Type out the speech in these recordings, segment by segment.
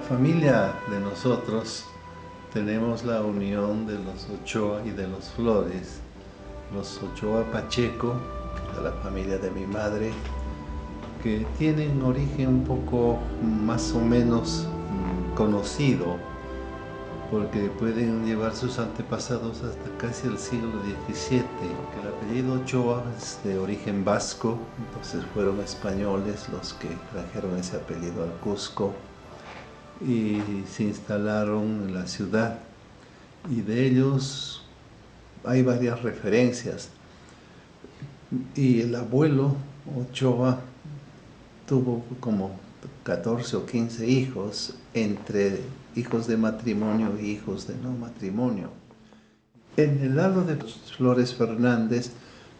familia de nosotros tenemos la unión de los Ochoa y de los Flores. Los Ochoa Pacheco, de la familia de mi madre, que tienen origen un poco más o menos conocido, porque pueden llevar sus antepasados hasta casi el siglo XVII. El apellido Ochoa es de origen vasco, entonces fueron españoles los que trajeron ese apellido al Cusco y se instalaron en la ciudad. Y de ellos hay varias referencias. Y el abuelo Ochoa tuvo como 14 o 15 hijos, entre hijos de matrimonio y hijos de no matrimonio. En el lado de Flores Fernández,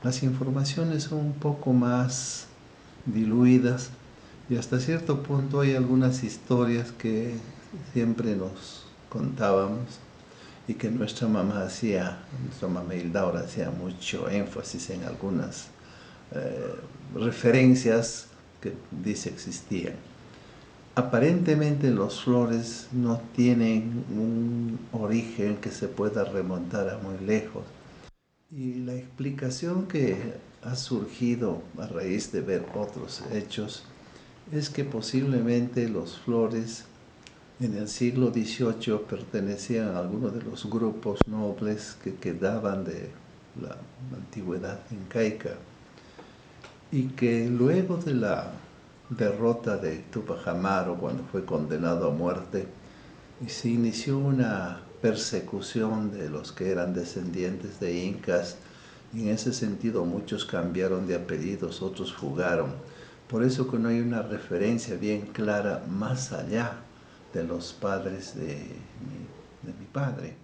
las informaciones son un poco más diluidas y hasta cierto punto hay algunas historias que siempre nos contábamos y que nuestra mamá Hildaura hacía mucho énfasis en algunas referencias que dice existían. Aparentemente los Flores no tienen un origen que se pueda remontar a muy lejos. Y la explicación que ha surgido a raíz de ver otros hechos es que posiblemente los Flores en el siglo XVIII pertenecían a alguno de los grupos nobles que quedaban de la antigüedad incaica y que luego de la derrota de Tupac Amaru, cuando fue condenado a muerte, se inició una persecución de los que eran descendientes de incas y en ese sentido muchos cambiaron de apellidos, otros fugaron. Por eso que no hay una referencia bien clara más allá de los padres de mi padre.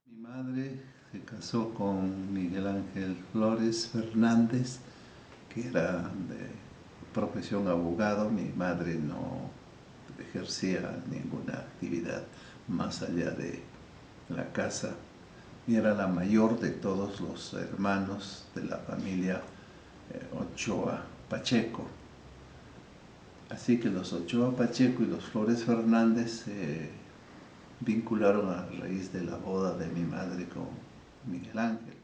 Mi madre se casó con Miguel Ángel Flores Fernández, que era de profesión abogado. Mi madre no ejercía ninguna actividad más allá de la casa y era la mayor de todos los hermanos de la familia Ochoa Pacheco. Así que los Ochoa Pacheco y los Flores Fernández se vincularon a raíz de la boda de mi madre con Miguel Ángel.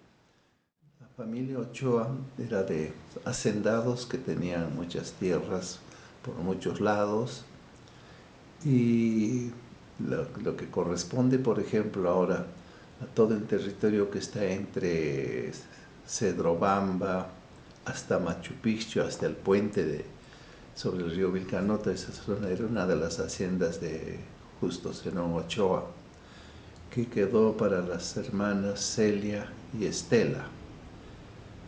La familia Ochoa era de hacendados que tenían muchas tierras por muchos lados y lo que corresponde, por ejemplo, ahora a todo el territorio que está entre Cedrobamba hasta Machu Picchu, hasta el puente sobre el río Vilcanota. Esa zona era una de las haciendas de Justo Zenón Ochoa, que quedó para las hermanas Celia y Estela.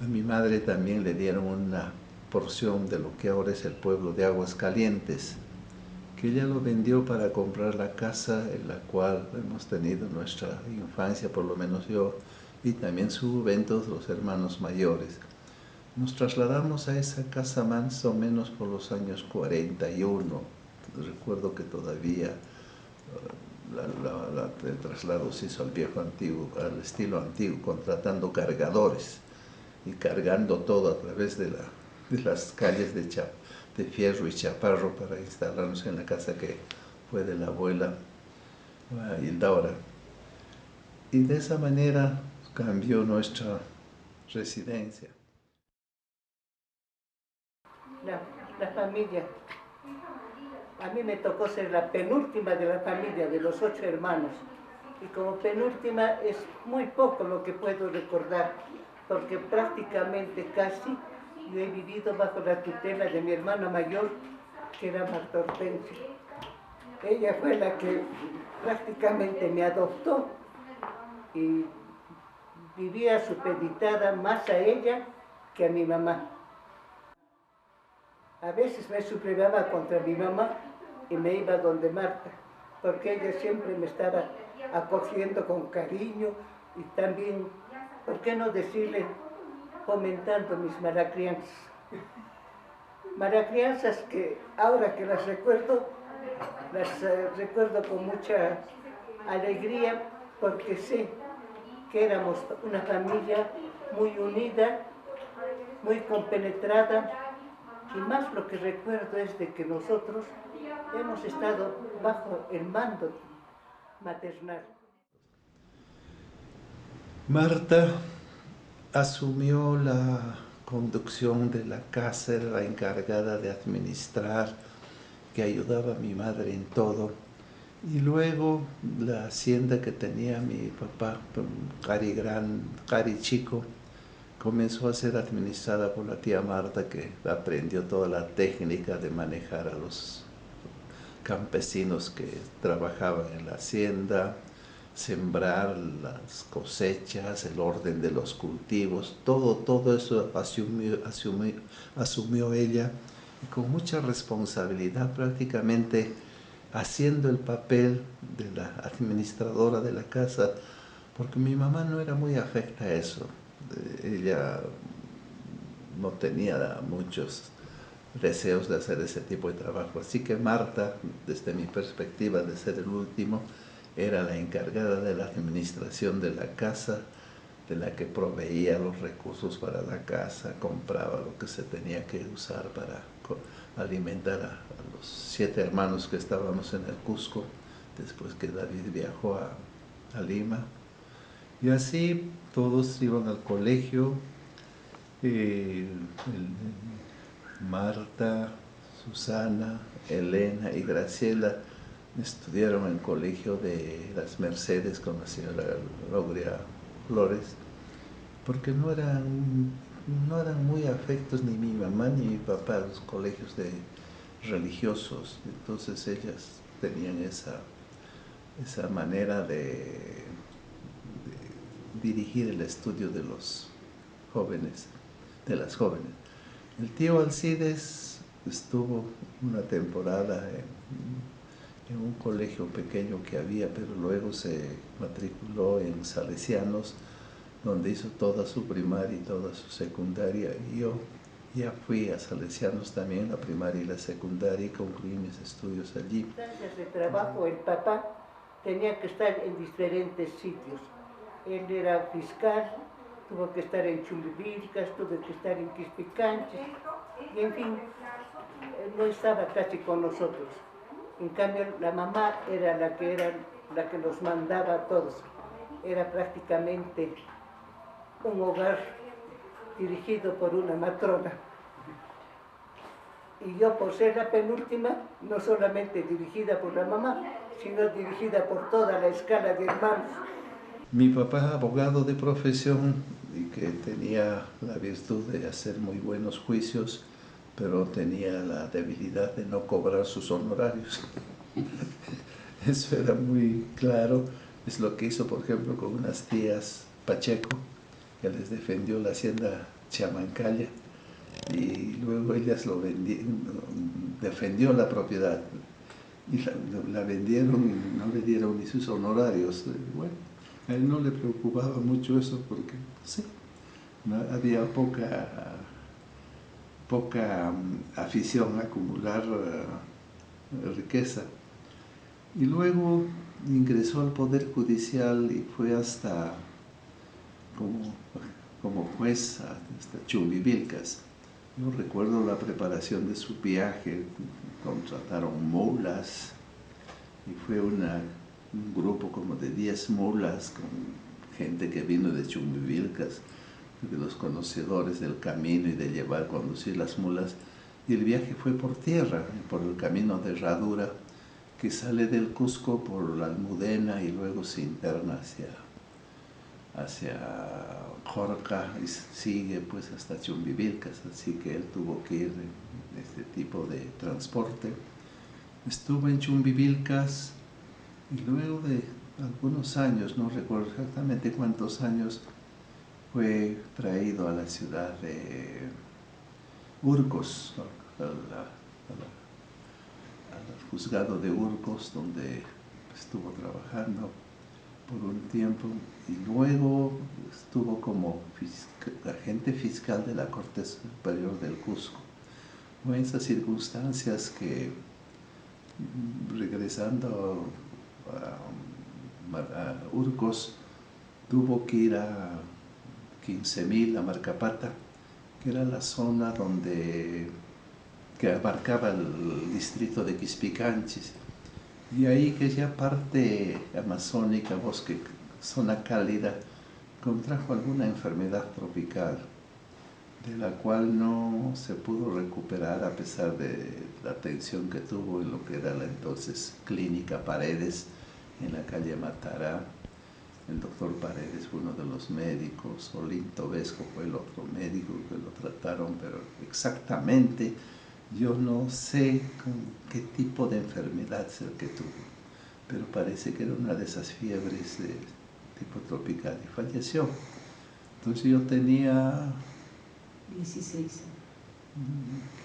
A mi madre también le dieron una porción de lo que ahora es el pueblo de Aguascalientes, que ella lo vendió para comprar la casa en la cual hemos tenido nuestra infancia, por lo menos yo, y también su juventud, los hermanos mayores. Nos trasladamos a esa casa más o menos por los años 41. Recuerdo que todavía el traslado se hizo al viejo antiguo, al estilo antiguo, contratando cargadores y cargando todo a través de las calles de Fierro y Chaparro para instalarnos en la casa que fue de la abuela Hildaura. Y de esa manera cambió nuestra residencia. La familia. A mí me tocó ser la penúltima de la familia, de los 8 hermanos. Y como penúltima es muy poco lo que puedo recordar, porque prácticamente casi yo he vivido bajo la tutela de mi hermana mayor, que era Marta Hortensia. Ella fue la que prácticamente me adoptó y vivía supeditada más a ella que a mi mamá. A veces me sublevaba contra mi mamá y me iba donde Marta, porque ella siempre me estaba acogiendo con cariño y también, ¿por qué no decirle, fomentando mis malacrianzas? Malacrianzas que ahora que las recuerdo con mucha alegría, porque sé que éramos una familia muy unida, muy compenetrada, y más lo que recuerdo es de que nosotros hemos estado bajo el mando maternal. Marta asumió la conducción de la casa, era la encargada de administrar, que ayudaba a mi madre en todo. Y luego la hacienda que tenía mi papá, Cari Chico, comenzó a ser administrada por la tía Marta, que aprendió toda la técnica de manejar a los campesinos que trabajaban en la hacienda, sembrar las cosechas, el orden de los cultivos, todo eso asumió ella, y con mucha responsabilidad, prácticamente haciendo el papel de la administradora de la casa, porque mi mamá no era muy afecta a eso. Ella no tenía muchos deseos de hacer ese tipo de trabajo. Así que Marta, desde mi perspectiva de ser el último, era la encargada de la administración de la casa, de la que proveía los recursos para la casa, compraba lo que se tenía que usar para alimentar a los 7 hermanos que estábamos en el Cusco, después que David viajó a Lima. Y así todos iban al colegio. Marta, Susana, Elena y Graciela estudiaron en el colegio de las Mercedes con la señora Lauria Flores, porque no eran muy afectos ni mi mamá ni mi papá a los colegios religiosos. Entonces ellas tenían esa manera de dirigir el estudio de los jóvenes, de las jóvenes. El tío Alcides estuvo una temporada en un colegio pequeño que había, pero luego se matriculó en Salesianos, donde hizo toda su primaria y toda su secundaria. Y yo ya fui a Salesianos también, la primaria y la secundaria, y concluí mis estudios allí. Desde el trabajo, el papá tenía que estar en diferentes sitios. Él era fiscal, tuvo que estar en Chumbivilcas, tuvo que estar en Quispicanches, y en fin, no estaba casi con nosotros. En cambio, la mamá era la que nos mandaba a todos. Era prácticamente un hogar dirigido por una matrona. Y yo, por ser la penúltima, no solamente dirigida por la mamá, sino dirigida por toda la escala de hermanos. Mi papá, abogado de profesión y que tenía la virtud de hacer muy buenos juicios, pero tenía la debilidad de no cobrar sus honorarios. Eso era muy claro. Es lo que hizo, por ejemplo, con unas tías Pacheco, que les defendió la hacienda Chamancaya, y luego ellas defendió la propiedad y la vendieron y no le dieron ni sus honorarios. Bueno, a él no le preocupaba mucho eso porque, sí, no, había poca afición a acumular riqueza. Y luego ingresó al Poder Judicial y fue hasta como juez hasta Chumbivilcas. Yo recuerdo la preparación de su viaje, contrataron mulas y fue un grupo como de 10 mulas con gente que vino de Chumbivilcas, de los conocedores del camino y de conducir las mulas. Y el viaje fue por tierra, por el camino de herradura que sale del Cusco por la Almudena y luego se interna hacia Jorca y sigue pues hasta Chumbivilcas, así que él tuvo que ir en este tipo de transporte. Estuvo en Chumbivilcas y luego de algunos años, no recuerdo exactamente cuántos años, fue traído a la ciudad de Urcos, al juzgado de Urcos, donde estuvo trabajando por un tiempo y luego estuvo como agente fiscal de la Corte Superior del Cusco. Fue en esas circunstancias que, regresando a Urcos, tuvo que ir a 15.000, a Marcapata, que era la zona donde que abarcaba el distrito de Quispicanchis. Y ahí aquella parte amazónica, bosque, zona cálida, contrajo alguna enfermedad tropical, de la cual no se pudo recuperar a pesar de la atención que tuvo en lo que era la entonces Clínica Paredes, en la calle Matará. El doctor Paredes fue uno de los médicos, Olinto Vesco fue el otro médico que lo trataron, pero exactamente yo no sé con qué tipo de enfermedad es el que tuvo, pero parece que era una de esas fiebres de tipo tropical y falleció. Entonces yo tenía 16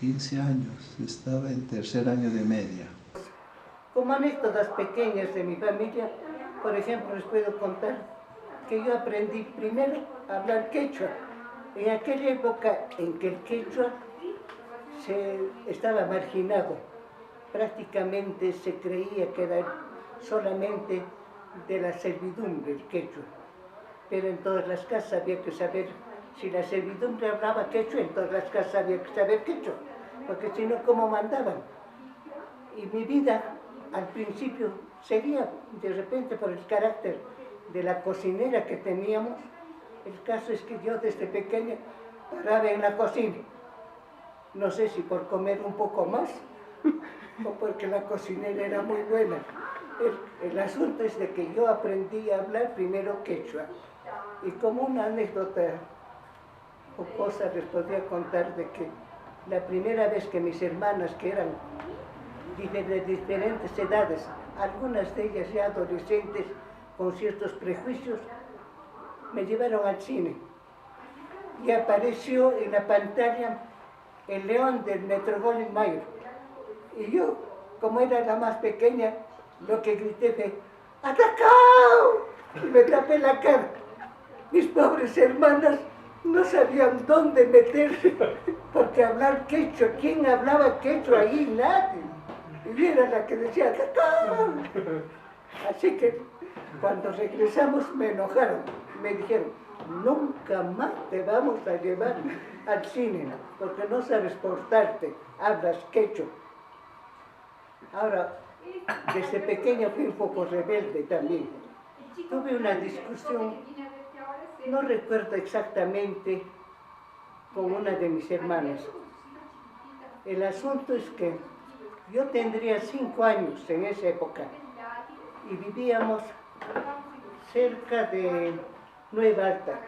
15 años, estaba en tercer año de media. Como anécdotas pequeñas de mi familia, por ejemplo, les puedo contar que yo aprendí primero a hablar quechua. En aquella época en que el quechua estaba marginado, prácticamente se creía que era solamente de la servidumbre el quechua. Pero en todas las casas había que saber, si la servidumbre hablaba quechua, en todas las casas había que saber quechua, porque si no, ¿cómo mandaban? Y mi vida al principio sería, de repente, por el carácter de la cocinera que teníamos. El caso es que yo desde pequeña paraba en la cocina. No sé si por comer un poco más o porque la cocinera era muy buena. El asunto es de que yo aprendí a hablar primero quechua. Y como una anécdota o cosa les podría contar de que la primera vez que mis hermanas, que eran de diferentes edades, algunas de ellas ya adolescentes con ciertos prejuicios, me llevaron al cine y apareció en la pantalla el león del Metro-Goldwyn-Mayer. Y yo, como era la más pequeña, lo que grité fue ¡atacao! Y me tapé la cara. Mis pobres hermanas no sabían dónde meterse, porque hablar quechua, ¿quién hablaba quechua ahí? Nadie. Y yo era la que decía ¡atacao! Así que cuando regresamos me enojaron, me dijeron, nunca más te vamos a llevar al cine, porque no sabes portarte, hablas quechua. Ahora, desde pequeño fui un poco rebelde también. Tuve una discusión, no recuerdo exactamente, con una de mis hermanas. El asunto es que yo tendría 5 años en esa época y vivíamos cerca de Nueva Alta,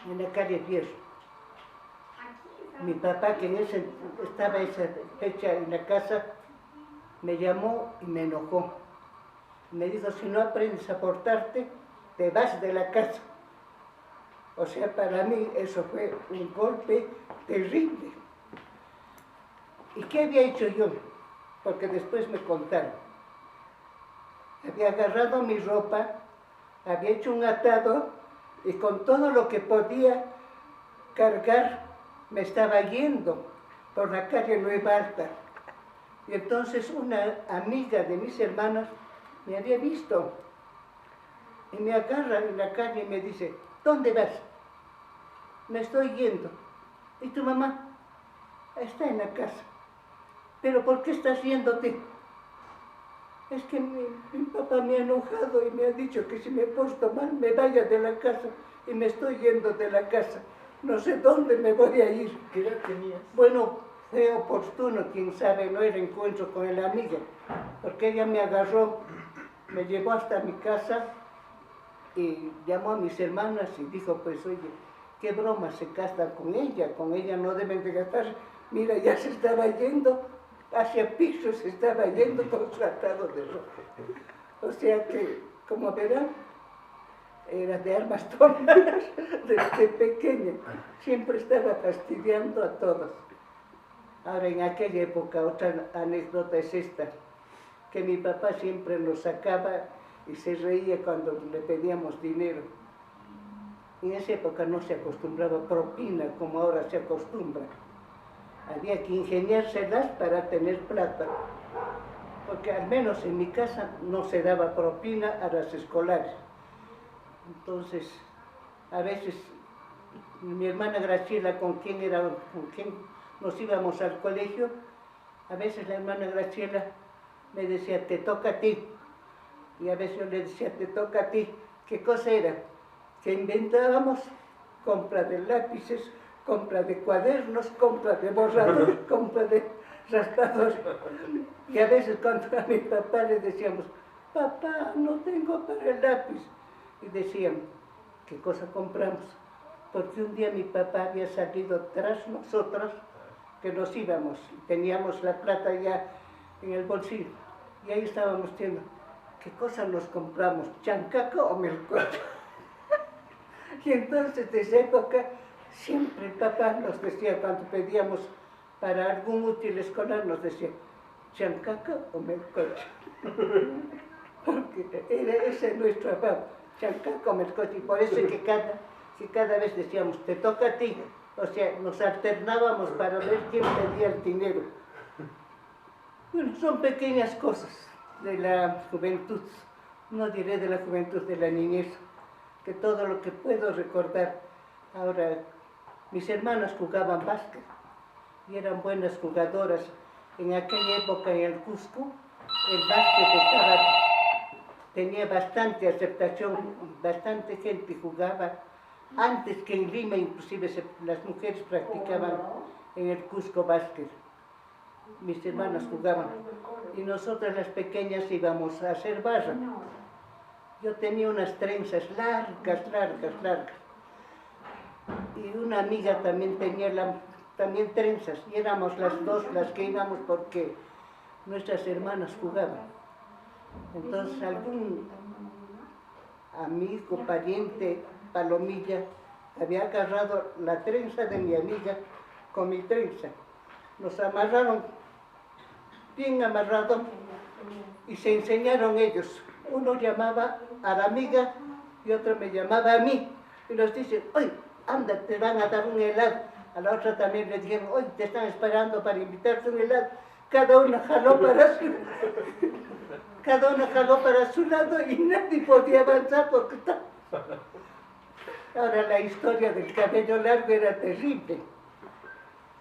en la calle Fierro. Mi papá, que estaba esa fecha en la casa, me llamó y me enojó. Me dijo, si no aprendes a portarte, te vas de la casa. O sea, para mí eso fue un golpe terrible. ¿Y qué había hecho yo? Porque después me contaron. Había agarrado mi ropa, había hecho un atado y con todo lo que podía cargar me estaba yendo por la calle Nueva Alta. Y entonces una amiga de mis hermanas me había visto y me agarra en la calle y me dice, ¿dónde vas? Me estoy yendo. ¿Y tu mamá? Está en la casa. ¿Pero por qué estás yéndote? Es que mi papá me ha enojado y me ha dicho que si me porto mal me vaya de la casa y me estoy yendo de la casa. No sé dónde me voy a ir. ¿Qué edad tenías? Bueno, fue oportuno, quién sabe, no el encuentro con la amiga, porque ella me agarró, me llevó hasta mi casa y llamó a mis hermanas y dijo, pues oye, qué broma se gastan con ella no deben de gastar. Mira, ya se estaba yendo, hacia piso se estaba yendo con su atado de ropa. O sea que, como verán, era de armas tomadas desde pequeña. Siempre estaba fastidiando a todos. Ahora, en aquella época, otra anécdota es esta, que mi papá siempre nos sacaba y se reía cuando le pedíamos dinero. En esa época no se acostumbraba propina como ahora se acostumbra. Había que ingeniárselas para tener plata, porque al menos en mi casa no se daba propina a las escolares. Entonces, a veces mi hermana Graciela, con quien nos íbamos al colegio, a veces la hermana Graciela me decía, te toca a ti. Y a veces yo le decía, te toca a ti. ¿Qué cosa era? Que inventábamos compra de lápices, compra de cuadernos, compra de borradores, compra de raspadores. Y a veces cuando a mi papá le decíamos, papá, no tengo para el lápiz. Y decían, ¿qué cosa compramos? Porque un día mi papá había salido tras nosotros, que nos íbamos, teníamos la plata ya en el bolsillo. Y ahí estábamos diciendo, ¿qué cosa nos compramos? ¿Chancaco o melcocha? Y entonces, desde esa época, siempre el papá nos decía, cuando pedíamos para algún útil escolar, nos decía, ¿chancaco o melcocha? Porque ese es nuestro afán, chancaco o melcocha. Y por eso es que cada vez decíamos, te toca a ti. O sea, nos alternábamos para ver quién pedía el dinero. Bueno, son pequeñas cosas de la juventud, no diré de la juventud, de la niñez, que todo lo que puedo recordar. Ahora, mis hermanas jugaban básquet y eran buenas jugadoras. En aquella época en el Cusco, el básquet tenía bastante aceptación, bastante gente jugaba. Antes que en Lima, inclusive, las mujeres practicaban en el Cusco básquet. Mis hermanas jugaban y nosotras las pequeñas íbamos a hacer barra. Yo tenía unas trenzas largas. Y una amiga también tenía también trenzas. Y éramos las dos las que íbamos porque nuestras hermanas jugaban. Entonces algún amigo, pariente, palomilla, había agarrado la trenza de mi amiga con mi trenza. Nos amarraron bien amarrado y se enseñaron ellos. Uno llamaba a la amiga y otro me llamaba a mí. Y nos dicen, oye, anda, te van a dar un helado. A la otra también le dijeron, oye, te están esperando para invitarte un helado. Cada una jaló para su lado y nadie podía avanzar porque estaba... Ahora la historia del cabello largo era terrible.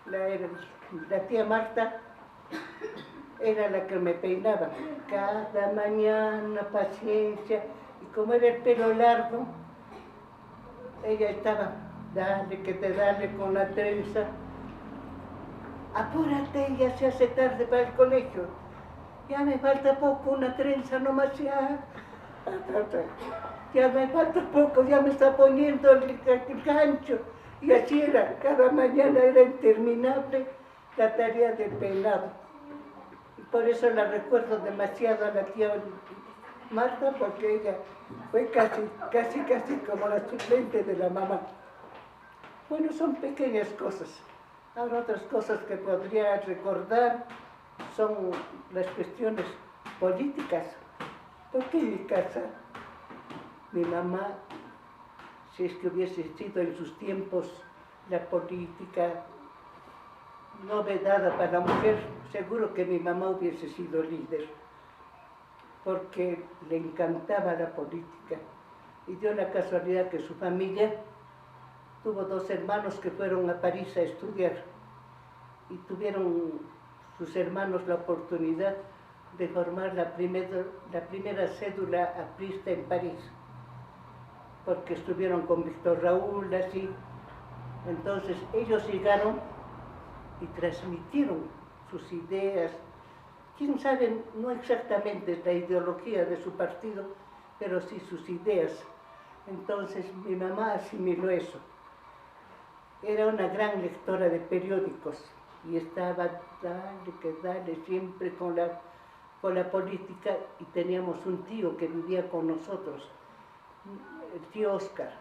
La tía Marta era la que me peinaba. Cada mañana, paciencia. Y como era el pelo largo, ella estaba, dale con la trenza. Apúrate, ya se hace tarde para el colegio. Ya me falta poco, una trenza nomás ya. Ya me falta poco, ya me está poniendo el gancho. Y así era, cada mañana era interminable la tarea del peinado. Y por eso la recuerdo demasiado a la tía Marta, porque ella fue casi como la suplente de la mamá. Bueno, son pequeñas cosas. Ahora otras cosas que podría recordar son las cuestiones políticas. Porque en mi casa, mi mamá, si es que hubiese sido en sus tiempos la política no vedada para la mujer, seguro que mi mamá hubiese sido líder, porque le encantaba la política. Y dio la casualidad que su familia tuvo dos hermanos que fueron a París a estudiar y tuvieron sus hermanos la oportunidad de formar la primera cédula aprista en París, porque estuvieron con Víctor Raúl, así. Entonces ellos llegaron y transmitieron sus ideas. Quién sabe, no exactamente la ideología de su partido, pero sí sus ideas. Entonces mi mamá asimiló eso. Era una gran lectora de periódicos y estaba, dale, siempre con la política. Y teníamos un tío que vivía con nosotros, el tío Oscar,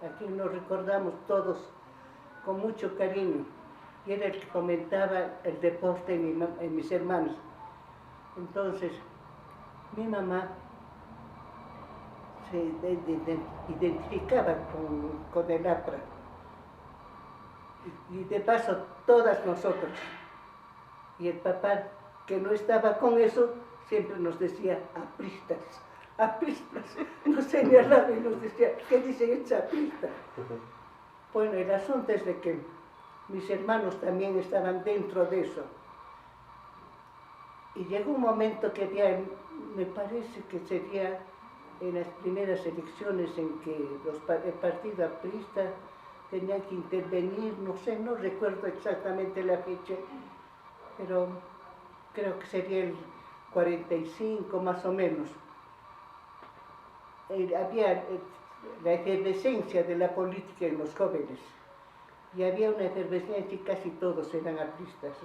a quien nos recordamos todos con mucho cariño. Y era el que comentaba el deporte en mis hermanos. Entonces, mi mamá se identificaba con el APRA. Y de paso, todas nosotros. Y el papá, que no estaba con eso, siempre nos decía, apristas. Nos señalaba y nos decía, ¿qué dice esta aprista? Bueno, el asunto es de que mis hermanos también estaban dentro de eso. Y llegó un momento que había, me parece que sería en las primeras elecciones en que el partido aprista tenía que intervenir, no sé, no recuerdo exactamente la fecha, pero creo que sería el 45 más o menos. Había la efervescencia de la política en los jóvenes, y había una efervescencia y casi todos eran apristas,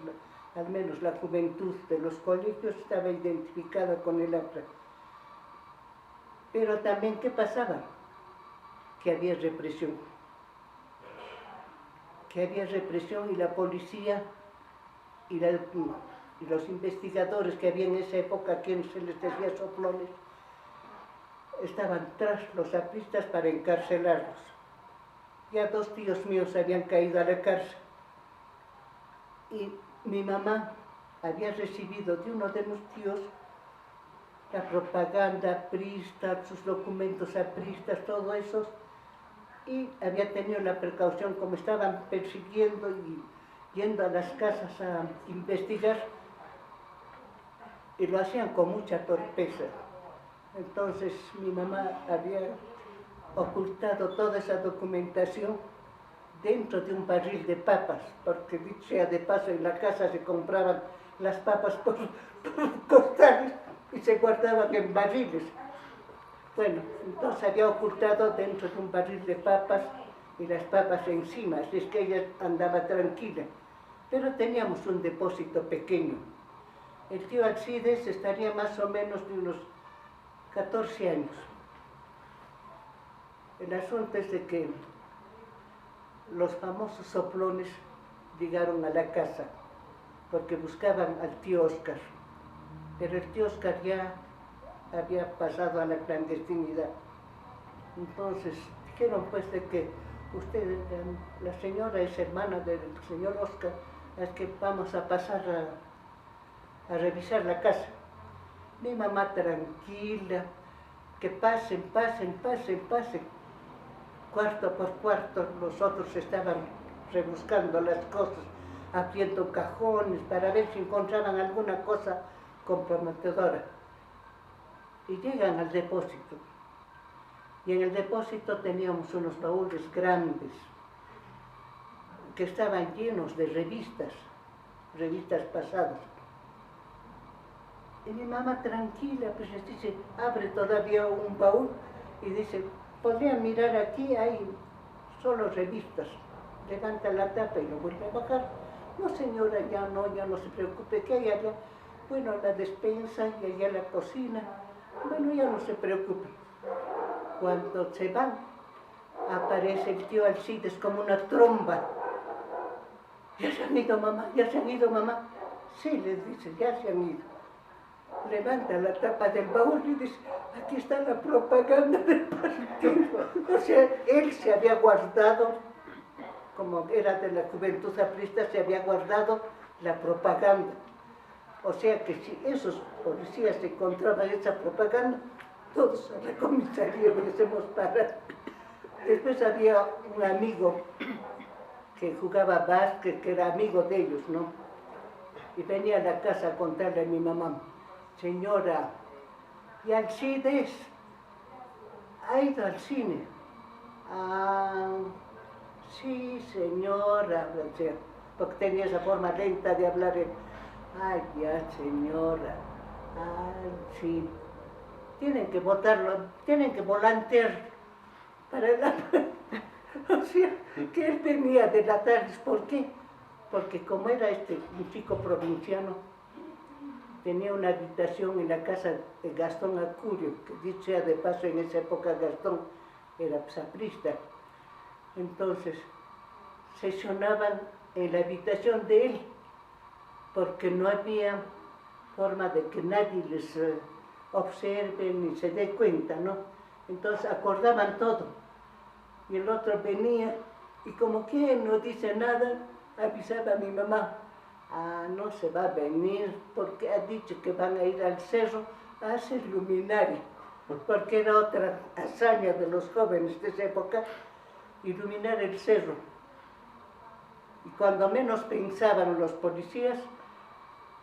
al menos la juventud de los colegios estaba identificada con el APRA. Pero también, ¿qué pasaba? Que había represión. Que había represión y la policía y los investigadores que había en esa época, a quienes se les decía soplones, estaban tras los apristas para encarcelarlos. Ya 2 tíos míos habían caído a la cárcel. Y mi mamá había recibido de uno de mis tíos la propaganda aprista, sus documentos apristas, todo eso, y había tenido la precaución, como estaban persiguiendo y yendo a las casas a investigar, y lo hacían con mucha torpeza. Entonces mi mamá había ocultado toda esa documentación dentro de un barril de papas, porque dicho sea de paso, en la casa se compraban las papas por costales y se guardaban en barriles. Bueno, entonces había ocultado dentro de un barril de papas y las papas encima, así es que ella andaba tranquila. Pero teníamos un depósito pequeño. El tío Alcides estaría más o menos de unos 14 años. El asunto es de que los famosos soplones llegaron a la casa porque buscaban al tío Oscar, pero el tío Oscar ya había pasado a la clandestinidad. Entonces dijeron pues de que usted, la señora es hermana del señor Oscar, es que vamos a pasar a revisar la casa. Mi mamá tranquila, que pasen, pasen, pasen, pasen. Cuarto por cuarto, los otros estaban rebuscando las cosas, abriendo cajones para ver si encontraban alguna cosa comprometedora. Y llegan al depósito. Y en el depósito teníamos unos baúles grandes que estaban llenos de revistas pasadas. Y mi mamá tranquila, pues les dice, abre todavía un baúl y dice, podrían mirar aquí, hay solo revistas. Levanta la tapa y lo vuelve a bajar. No señora, ya no se preocupe, que hay allá, bueno, la despensa y allá la cocina. Bueno, ya no se preocupe. Cuando se van, aparece el tío Alcides como una tromba. Ya se han ido, mamá, ya se han ido, mamá. Sí, les dice, ya se han ido. Levanta la tapa del baúl y dice, aquí está la propaganda del partido. O sea, él se había guardado, como era de la juventud aprista, se había guardado la propaganda. O sea que si esos policías encontraban esa propaganda, todos a la comisaría hubiésemos parado. Después había un amigo que jugaba básquet, que era amigo de ellos, ¿no? Y venía a la casa a contarle a mi mamá, señora, ¿y Alcides ha ido al cine? Ah, sí, señora, porque tenía esa forma lenta de hablar. Ay, ya, señora, ay, sí. Tienen que votarlo, tienen que volantear para la... O sea, que él venía a delatarles. ¿Por qué? Porque como era un chico provinciano, tenía una habitación en la casa de Gastón Acurio, que dicho sea de paso, en esa época Gastón era aprista. Entonces, sesionaban en la habitación de él, porque no había forma de que nadie les observe ni se dé cuenta, ¿no? Entonces acordaban todo. Y el otro venía, y como que no dice nada, avisaba a mi mamá, ah, no se va a venir, porque ha dicho que van a ir al cerro a hacer luminaria, porque era otra hazaña de los jóvenes de esa época, iluminar el cerro. Y cuando menos pensaban los policías,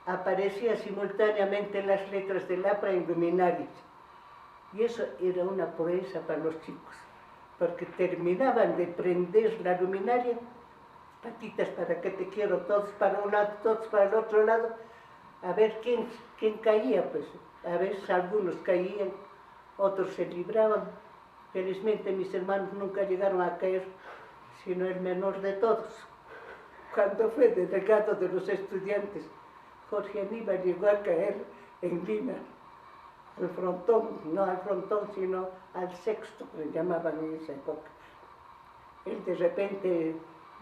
aparecían simultáneamente las letras del APRA en luminarias. Y eso era una proeza para los chicos, porque terminaban de prender la luminaria, patitas para que te quiero, todos para un lado, todos para el otro lado, a ver quién caía, pues. A veces algunos caían, otros se libraban. Felizmente mis hermanos nunca llegaron a caer, sino el menor de todos. Cuando fue delegado de los estudiantes, Jorge Aníbal llegó a caer en Lima, al frontón, no al frontón, sino al sexto, que le llamaban en esa época. Él de repente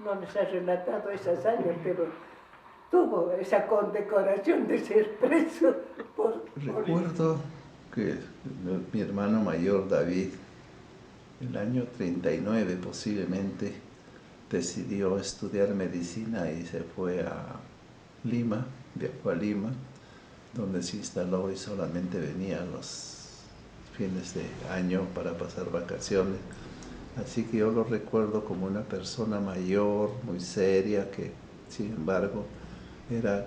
no les ha relatado esas años, pero tuvo esa condecoración de ser preso por... Recuerdo que mi hermano mayor, David, el año 39 posiblemente, decidió estudiar medicina y se fue a Lima, viajó a Lima, donde se instaló y solamente venía los fines de año para pasar vacaciones. Así que yo lo recuerdo como una persona mayor, muy seria, que sin embargo era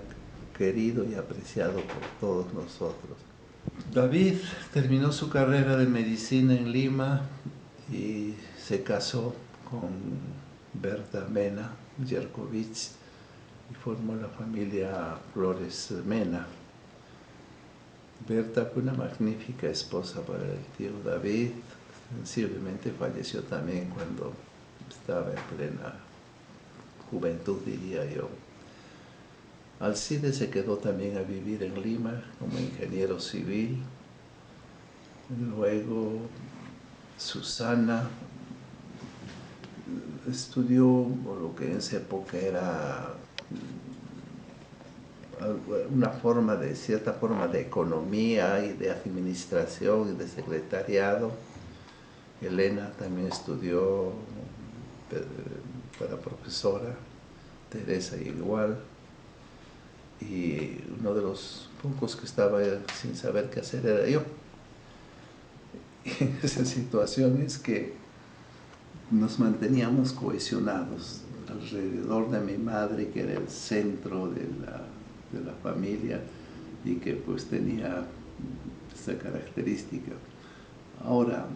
querido y apreciado por todos nosotros. David terminó su carrera de medicina en Lima y se casó con Berta Mena Jerkovich y formó la familia Flores Mena. Berta fue una magnífica esposa para el tío David. Sensiblemente falleció también cuando estaba en plena juventud, diría yo. Alcide se quedó también a vivir en Lima como ingeniero civil. Luego Susana estudió lo que en esa época era cierta forma de economía y de administración y de secretariado. Elena también estudió para profesora, Teresa igual. Y uno de los pocos que estaba sin saber qué hacer era yo. Y en esa situación es que nos manteníamos cohesionados alrededor de mi madre, que era el centro de la familia y que pues tenía esta característica. Ahora,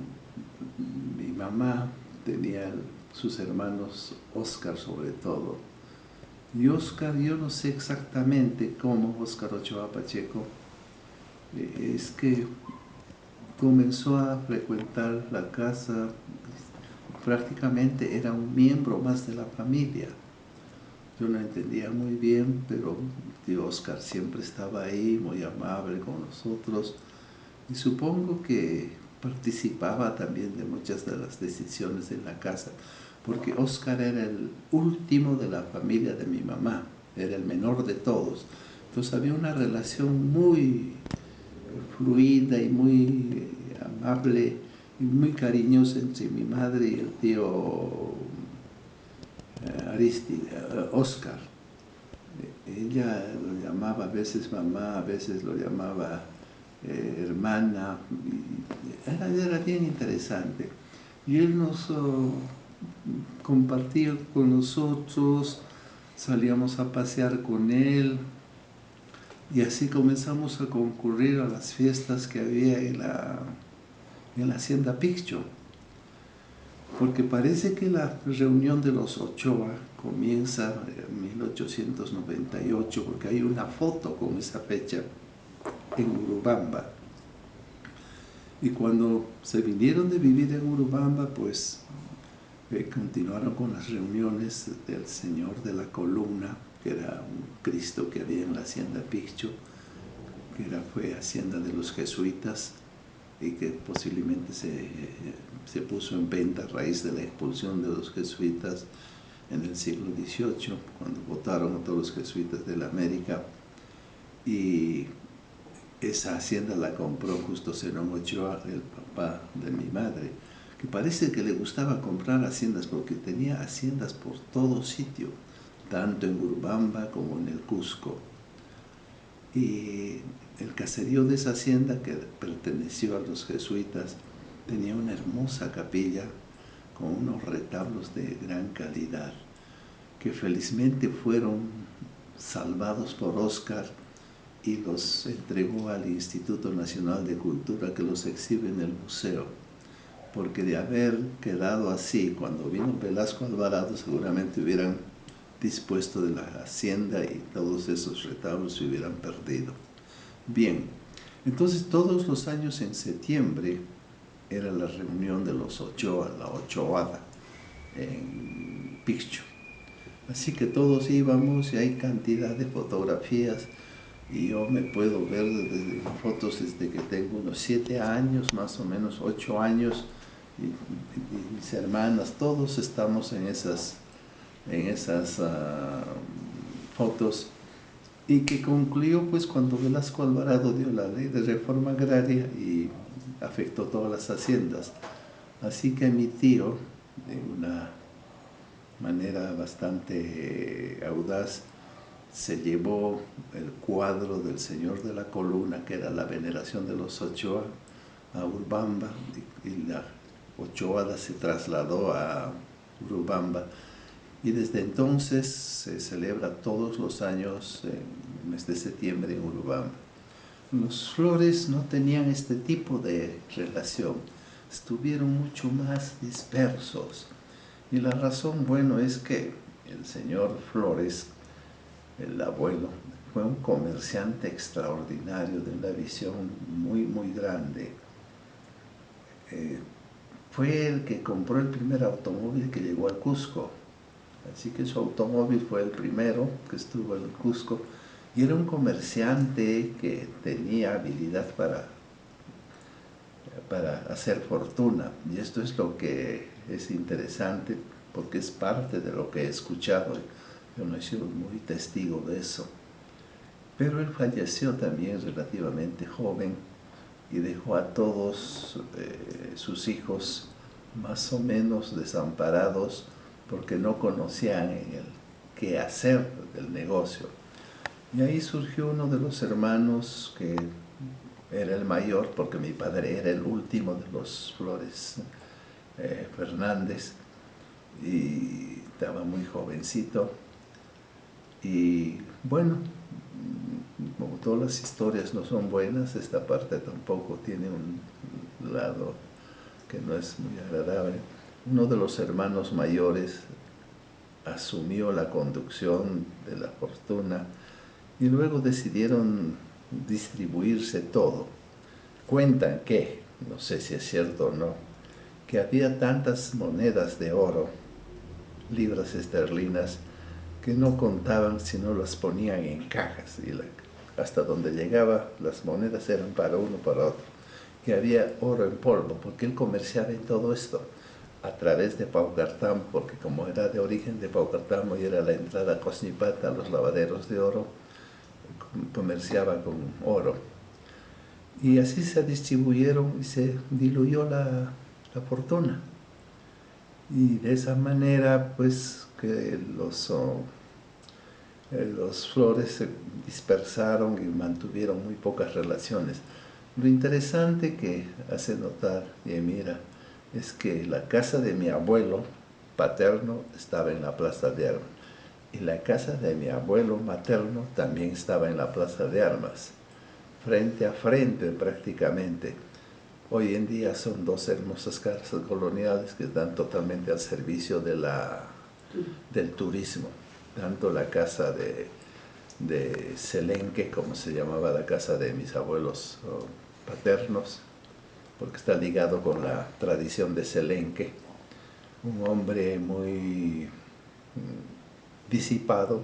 mi mamá tenía sus hermanos, Óscar sobre todo, y Óscar, yo no sé exactamente cómo Óscar Ochoa Pacheco, es que comenzó a frecuentar la casa, prácticamente era un miembro más de la familia. Yo no entendía muy bien, pero tío Óscar siempre estaba ahí, muy amable con nosotros, y supongo que participaba también de muchas de las decisiones de la casa, porque Óscar era el último de la familia de mi mamá, era el menor de todos. Entonces había una relación muy fluida y muy amable y muy cariñosa entre mi madre y el tío Óscar. Ella lo llamaba a veces mamá, a veces lo llamaba hermana. Era bien interesante. Y él nos compartía con nosotros, salíamos a pasear con él y así comenzamos a concurrir a las fiestas que había en la hacienda Piccho. Porque parece que la reunión de los Ochoa comienza en 1898, porque hay una foto con esa fecha en Urubamba. Y cuando se vinieron de vivir en Urubamba, pues continuaron con las reuniones del Señor de la Columna, que era un Cristo que había en la hacienda Piccho, que fue hacienda de los jesuitas y que posiblemente se puso en venta a raíz de la expulsión de los jesuitas en el siglo XVIII, cuando votaron a todos los jesuitas de la América. Y esa hacienda la compró Justo Zenón Ochoa, el papá de mi madre, que parece que le gustaba comprar haciendas porque tenía haciendas por todo sitio, tanto en Urubamba como en el Cusco. Y el caserío de esa hacienda, que perteneció a los jesuitas, tenía una hermosa capilla con unos retablos de gran calidad. que felizmente fueron salvados por Oscar y los entregó al Instituto Nacional de Cultura, que los exhibe en el museo. Porque de haber quedado así, cuando vino Velasco Alvarado, seguramente hubieran dispuesto de la hacienda y todos esos retablos se hubieran perdido. Bien, entonces todos los años en septiembre era la reunión de los Ochoa, la Ochoada, en Piccho. Así que todos íbamos y hay cantidad de fotografías y yo me puedo ver desde fotos desde que tengo unos 7 años, más o menos 8 años, y mis hermanas, todos estamos en esas fotos, y que concluyó pues cuando Velasco Alvarado dio la ley de reforma agraria y afectó todas las haciendas. Así que mi tío, de una manera bastante audaz, se llevó el cuadro del Señor de la Columna, que era la veneración de los Ochoa, a Urubamba, y la Ochoada se trasladó a Urubamba, y desde entonces se celebra todos los años en el mes de septiembre en Urubamba. Los Flores no tenían este tipo de relación, estuvieron mucho más dispersos, y la razón, bueno, es que el señor Flores, el abuelo, fue un comerciante extraordinario de una visión muy, muy grande. Fue el que compró el primer automóvil que llegó al Cusco, así que su automóvil fue el primero que estuvo en el Cusco, y era un comerciante que tenía habilidad para hacer fortuna, y esto es lo que es interesante porque es parte de lo que he escuchado. Yo no he sido muy testigo de eso, pero él falleció también relativamente joven y dejó a todos sus hijos más o menos desamparados porque no conocían el qué hacer del negocio. Y ahí surgió uno de los hermanos que era el mayor, porque mi padre era el último de los Flores Fernández, y estaba muy jovencito. Y bueno, como todas las historias no son buenas, esta parte tampoco tiene un lado que no es muy agradable. Uno de los hermanos mayores asumió la conducción de la fortuna y luego decidieron distribuirse todo. Cuentan que, no sé si es cierto o no, que había tantas monedas de oro, libras esterlinas, que no contaban si no las ponían en cajas, y hasta donde llegaba las monedas eran para uno, para otro, que había oro en polvo, porque él comerciaba en todo esto a través de Paucartambo, porque como era de origen de Paucartambo y era la entrada a Cosnipata, los lavaderos de oro, comerciaba con oro. Y así se distribuyeron y se diluyó la fortuna. Y de esa manera, pues, que los Flores se dispersaron y mantuvieron muy pocas relaciones. Lo interesante que hace notar, y mira, es que la casa de mi abuelo paterno estaba en la Plaza de Armas y la casa de mi abuelo materno también estaba en la Plaza de Armas, frente a frente prácticamente. Hoy en día son dos hermosas casas coloniales que están totalmente al servicio del turismo, tanto la casa de Selenque, como se llamaba la casa de mis abuelos paternos, porque está ligado con la tradición de Selenque, un hombre muy disipado,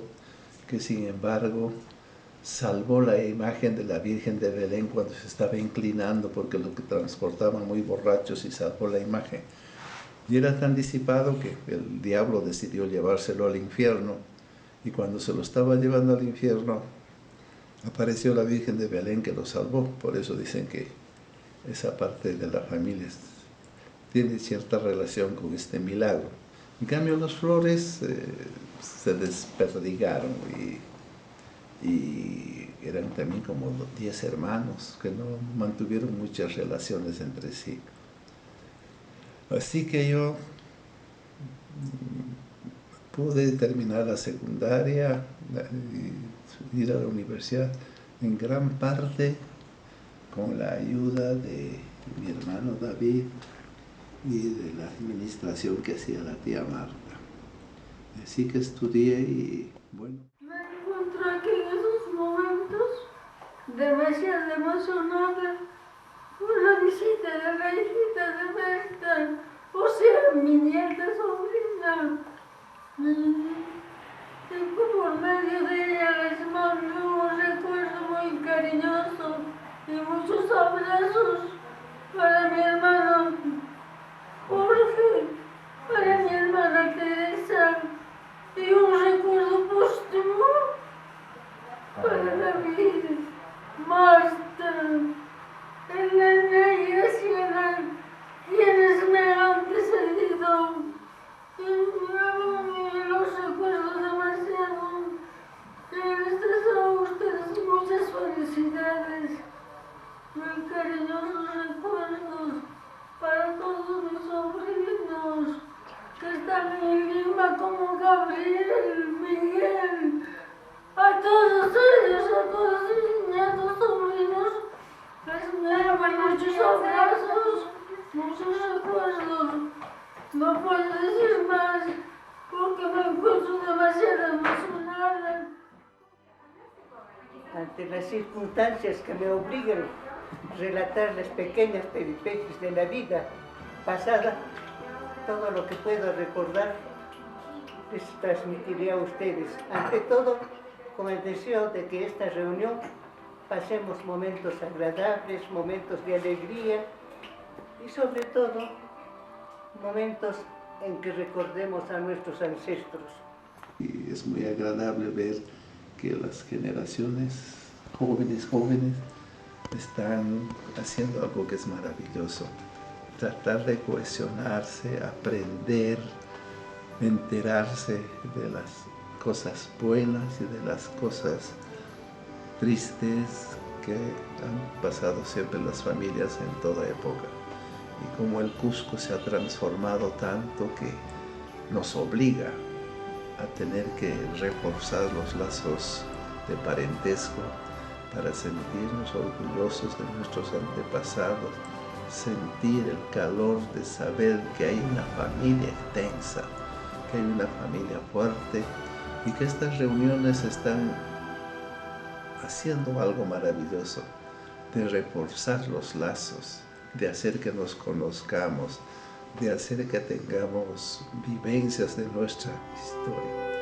que sin embargo salvó la imagen de la Virgen de Belén cuando se estaba inclinando, porque lo que transportaban muy borrachos, y salvó la imagen. Y era tan disipado que el diablo decidió llevárselo al infierno, y cuando se lo estaba llevando al infierno apareció la Virgen de Belén que lo salvó. Por eso dicen que esa parte de la familia tiene cierta relación con este milagro. En cambio, los Flores se desperdigaron y eran también como 10 hermanos que no mantuvieron muchas relaciones entre sí. Así que yo pude terminar la secundaria y ir a la universidad en gran parte con la ayuda de mi hermano David y de la administración que hacía la tía Marta. Así que estudié y bueno. Me encuentro aquí en esos momentos demasiado emocionada por la visita de la hijita de Berta, o sea, mi nieta sobrina. Y por medio de ella les mando un recuerdo muy cariñoso y muchos abrazos para mi hermano Jorge, para mi hermana Teresa y un recuerdo póstumo para David, Marta, Elena y Graciela, quienes me han antecedido. Y los recuerdo demasiado. Les deseo a ustedes muchas felicidades, muy cariñosos recuerdos para todos mis sobrinos que están en Lima, como Gabriel, Miguel, a todos ellos, a todos mis nietos, sobrinos, les envío muchos abrazos, muchos recuerdos. No puedo decir más porque me encuentro demasiado emocionada. Ante las circunstancias que me obligan a relatar las pequeñas peripecias de la vida pasada, todo lo que puedo recordar les transmitiré a ustedes. Ante todo, con el deseo de que esta reunión pasemos momentos agradables, momentos de alegría y sobre todo momentos en que recordemos a nuestros ancestros. Y es muy agradable ver que las generaciones jóvenes están haciendo algo que es maravilloso. Tratar de cohesionarse, aprender, enterarse de las cosas buenas y de las cosas tristes que han pasado siempre las familias en toda época. Y como el Cusco se ha transformado tanto que nos obliga a tener que reforzar los lazos de parentesco para sentirnos orgullosos de nuestros antepasados, sentir el calor de saber que hay una familia extensa, que hay una familia fuerte y que estas reuniones están haciendo algo maravilloso de reforzar los lazos, de hacer que nos conozcamos, de hacer que tengamos vivencias de nuestra historia.